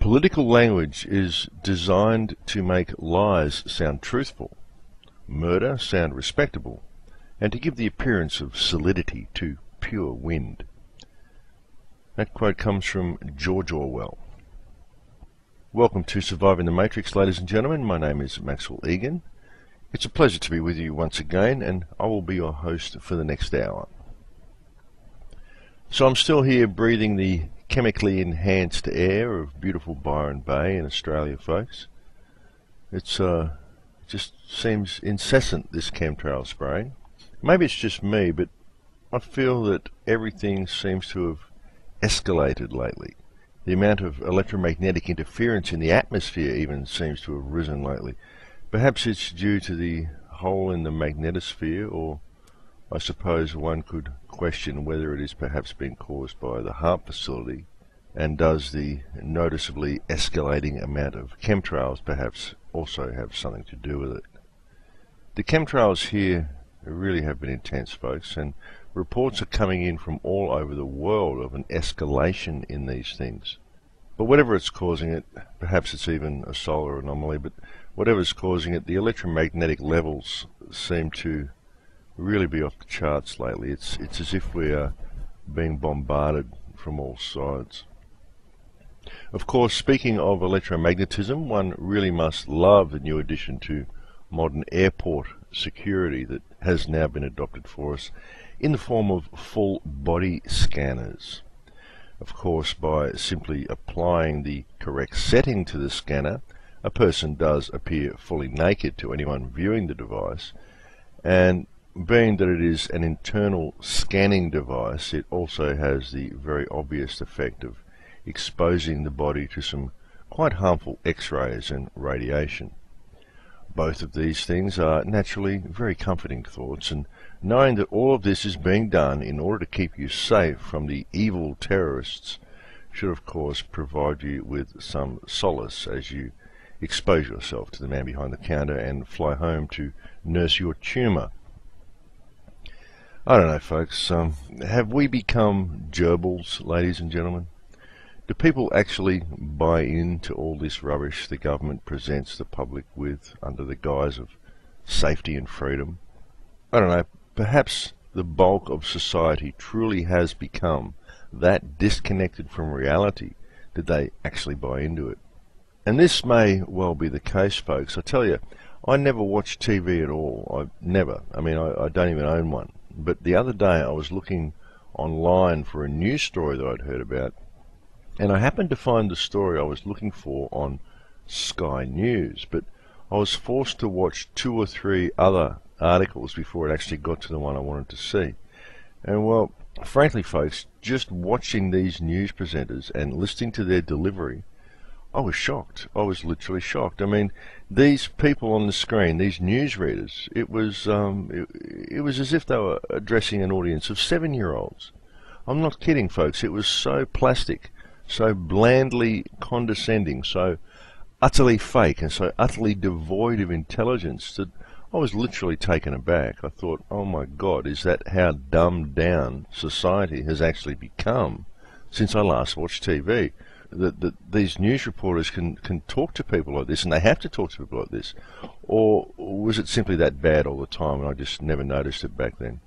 Political language is designed to make lies sound truthful, murder sound respectable, and to give the appearance of solidity to pure wind. That quote comes from George Orwell. Welcome to Surviving the Matrix, ladies and gentlemen. My name is Maxwell Igan. It's a pleasure to be with you once again, and I will be your host for the next hour. So I'm still here breathing the chemically enhanced air of beautiful Byron Bay in Australia, folks. It's just seems incessant, this chemtrail spraying. Maybe it's just me, but I feel that everything seems to have escalated lately. The amount of electromagnetic interference in the atmosphere even seems to have risen lately. Perhaps it's due to the hole in the magnetosphere, or I suppose one could question whether it is perhaps being caused by the HARP facility, and does the noticeably escalating amount of chemtrails perhaps also have something to do with it. The chemtrails here really have been intense, folks, and reports are coming in from all over the world of an escalation in these things. But whatever it's causing it, perhaps it's even a solar anomaly, but whatever's causing it, the electromagnetic levels seem to really be off the charts lately. It's as if we are being bombarded from all sides. Of course, speaking of electromagnetism, one really must love the new addition to modern airport security that has now been adopted for us in the form of full body scanners. Of course, by simply applying the correct setting to the scanner, a person does appear fully naked to anyone viewing the device, and being that it is an internal scanning device, it also has the very obvious effect of exposing the body to some quite harmful X-rays and radiation. Both of these things are naturally very comforting thoughts, and knowing that all of this is being done in order to keep you safe from the evil terrorists should of course provide you with some solace as you expose yourself to the man behind the counter and fly home to nurse your tumour. I don't know, folks, have we become gerbils, ladies and gentlemen? Do people actually buy into all this rubbish the government presents the public with under the guise of safety and freedom? I don't know, perhaps the bulk of society truly has become that disconnected from reality that they actually buy into it. And this may well be the case, folks. I tell you, I never watch TV at all. I don't even own one. But the other day I was looking online for a news story that I'd heard about, and I happened to find the story I was looking for on Sky News, but I was forced to watch 2 or 3 other articles before it actually got to the one I wanted to see. And well, frankly, folks, just watching these news presenters and listening to their delivery, I was shocked. I was literally shocked. I mean, these people on the screen, these newsreaders, it was as if they were addressing an audience of 7-year-olds. I'm not kidding, folks. It was so plastic, so blandly condescending, so utterly fake, and so utterly devoid of intelligence that I was literally taken aback. I thought, oh my God, is that how dumbed down society has actually become since I last watched TV? That these news reporters can talk to people like this, and they have to talk to people like this? Or was it simply that bad all the time and I just never noticed it back then?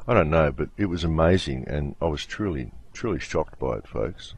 I don't know, but it was amazing, and I was truly shocked by it, folks.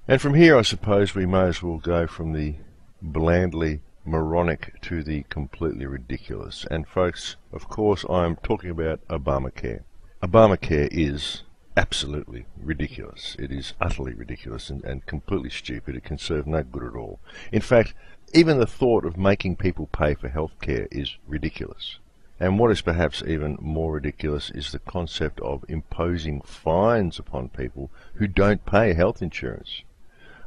And from here, I suppose we may as well go from the blandly moronic to the completely ridiculous. And folks, of course, I'm talking about Obamacare. Obamacare is absolutely ridiculous. It is utterly ridiculous and completely stupid. It can serve no good at all. In fact, even the thought of making people pay for health care is ridiculous. And what is perhaps even more ridiculous is the concept of imposing fines upon people who don't pay health insurance.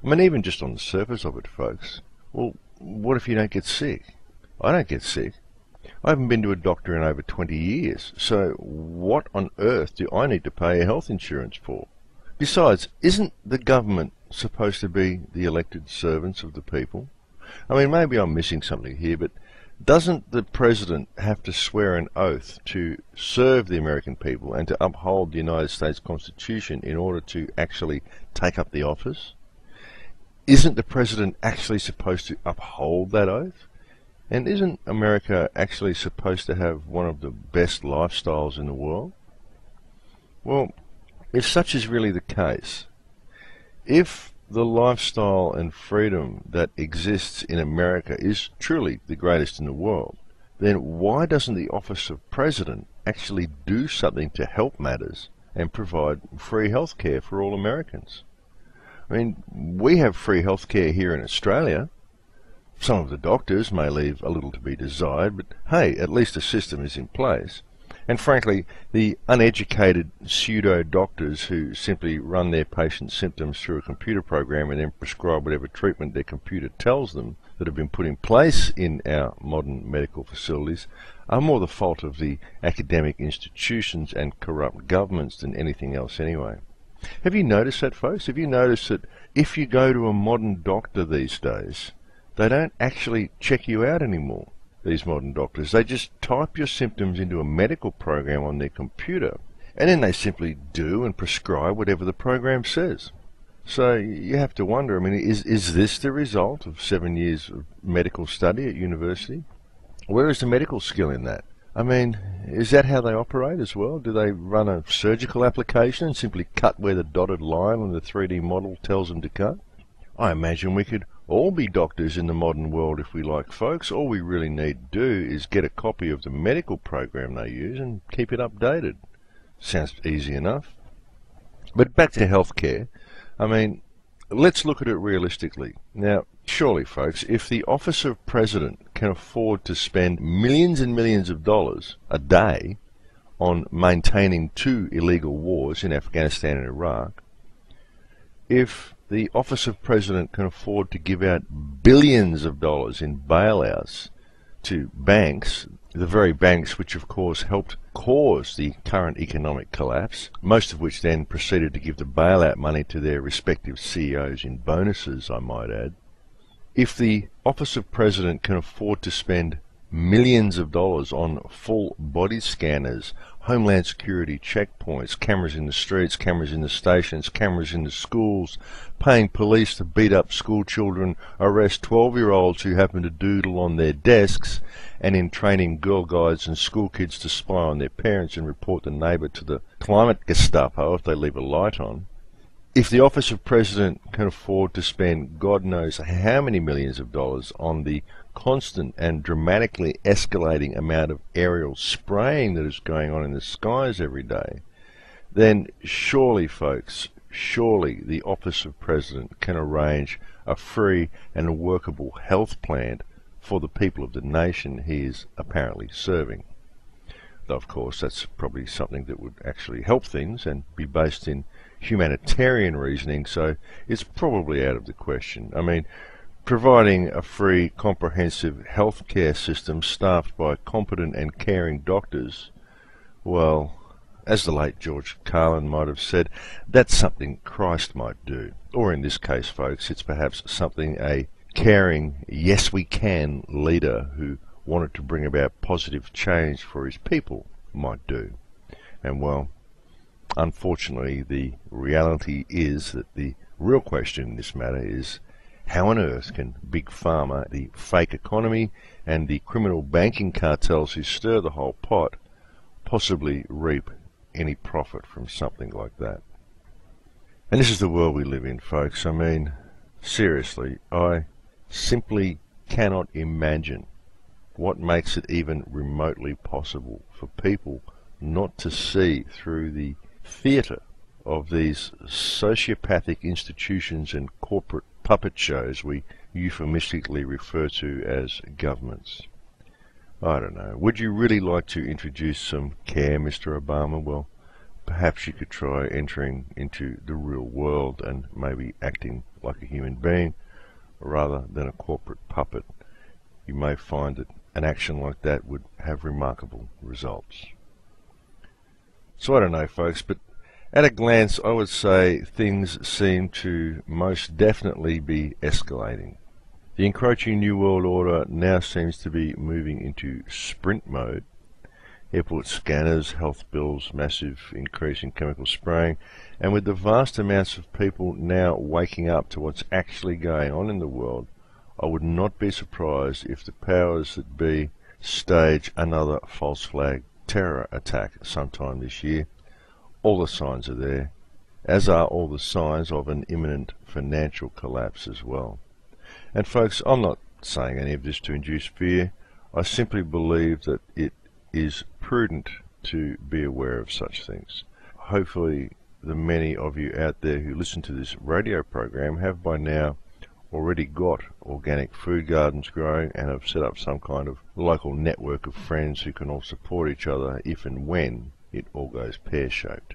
I mean, even just on the surface of it, folks. Well, what if you don't get sick? I don't get sick. I haven't been to a doctor in over 20 years, so what on earth do I need to pay health insurance for? Besides, isn't the government supposed to be the elected servants of the people? I mean, maybe I'm missing something here, but doesn't the president have to swear an oath to serve the American people and to uphold the United States Constitution in order to actually take up the office? isn't the president actually supposed to uphold that oath? And isn't America actually supposed to have one of the best lifestyles in the world? Well, if such is really the case, if the lifestyle and freedom that exists in America is truly the greatest in the world, then why doesn't the office of president actually do something to help matters and provide free health care for all Americans? I mean, we have free health care here in Australia. Some of the doctors may leave a little to be desired, but hey, at least the system is in place. And frankly, the uneducated pseudo-doctors who simply run their patients' symptoms through a computer program and then prescribe whatever treatment their computer tells them that have been put in place in our modern medical facilities are more the fault of the academic institutions and corrupt governments than anything else anyway. Have you noticed that, folks? Have you noticed that if you go to a modern doctor these days, they don't actually check you out anymore, these modern doctors? They just type your symptoms into a medical program on their computer, and then they simply do and prescribe whatever the program says. So you have to wonder, I mean, is this the result of 7 years of medical study at university? Where is the medical skill in that? I mean, is that how they operate as well? Do they run a surgical application and simply cut where the dotted line on the 3D model tells them to cut? I imagine we could all be doctors in the modern world if we like, folks. All we really need to do is get a copy of the medical program they use and keep it updated. Sounds easy enough. But back to healthcare. I mean, let's look at it realistically. Now, surely, folks, if the office of president can afford to spend millions and millions of dollars a day on maintaining 2 illegal wars in Afghanistan and Iraq, if the office of president can afford to give out billions of dollars in bailouts to banks, the very banks which of course helped cause the current economic collapse, most of which then proceeded to give the bailout money to their respective CEOs in bonuses, I might add. If the office of president can afford to spend millions of dollars on full body scanners, homeland security checkpoints, cameras in the streets, cameras in the stations, cameras in the schools, paying police to beat up school children, arrest 12-year-olds who happen to doodle on their desks, and in training girl guides and school kids to spy on their parents and report the neighbour to the climate Gestapo if they leave a light on. If the office of president can afford to spend God knows how many millions of dollars on the constant and dramatically escalating amount of aerial spraying that is going on in the skies every day, then surely, folks, surely the office of president can arrange a free and workable health plan for the people of the nation he is apparently serving. Though, of course, that's probably something that would actually help things and be based in humanitarian reasoning, so it's probably out of the question. I mean, providing a free, comprehensive healthcare system staffed by competent and caring doctors, well, as the late George Carlin might have said, that's something Christ might do. Or in this case, folks, it's perhaps something a caring, yes we can leader who wanted to bring about positive change for his people might do. And well, unfortunately, the reality is that the real question in this matter is, how on earth can Big Pharma, the fake economy, and the criminal banking cartels who stir the whole pot possibly reap any profit from something like that? And this is the world we live in, folks. I mean, seriously, I simply cannot imagine what makes it even remotely possible for people not to see through the theatre of these sociopathic institutions and corporate puppet shows we euphemistically refer to as governments. I don't know. Would you really like to introduce some care, Mr. Obama? Well, perhaps you could try entering into the real world and maybe acting like a human being rather than a corporate puppet. You may find that an action like that would have remarkable results. So I don't know, folks, but at a glance I would say things seem to most definitely be escalating. The encroaching New World Order now seems to be moving into sprint mode, airport scanners, health bills, massive increase in chemical spraying, and with the vast amounts of people now waking up to what's actually going on in the world, I would not be surprised if the powers that be stage another false flag terror attack sometime this year. All the signs are there, as are all the signs of an imminent financial collapse as well. And folks, I'm not saying any of this to induce fear. I simply believe that it is prudent to be aware of such things. Hopefully the many of you out there who listen to this radio program have by now already got organic food gardens growing and have set up some kind of local network of friends who can all support each other if and when it all goes pear-shaped.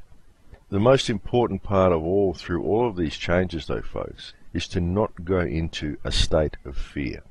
The most important part of all through all of these changes though, folks, is to not go into a state of fear.